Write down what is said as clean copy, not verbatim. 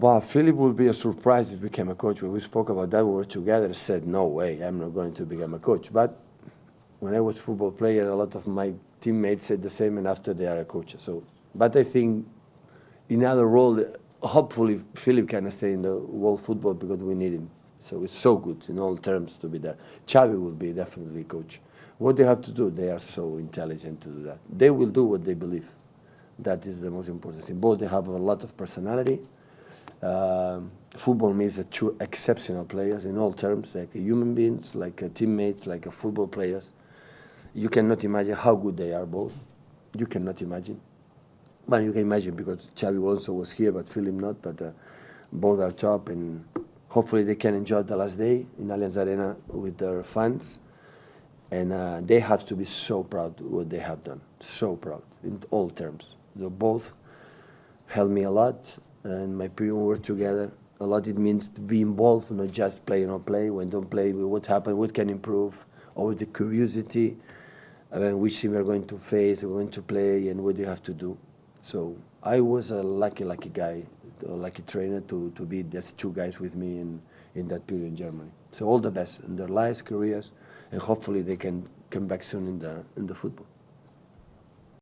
But Philip will be a surprise if he became a coach. When we spoke about that, we were together, said, no way, I'm not going to become a coach. But when I was football player, a lot of my teammates said the same, and after they are a coach. So, but I think in other role, hopefully Philip can stay in the world football because we need him. So it's so good in all terms to be there. Xabi will be definitely coach. What they have to do, they are so intelligent to do that. They will do what they believe. That is the most important thing. Both they have a lot of personality. Football means a true exceptional players in all terms, like human beings, like teammates, like football players. You cannot imagine how good they are both. You cannot imagine. But you can imagine because Xabi Alonso was here, but Philip not. But both are top, and hopefully they can enjoy the last day in Allianz Arena with their fans. And they have to be so proud of what they have done. So proud in all terms. They both helped me a lot, and my period we were together. A lot it means to be involved, not just play or not play. When don't play, what happened, what can improve, always the curiosity, which team we're going to face, we're going to play, and what do you have to do. So I was a lucky guy, a lucky trainer to be these two guys with me in that period in Germany. So all the best in their lives, careers, and hopefully they can come back soon in the football.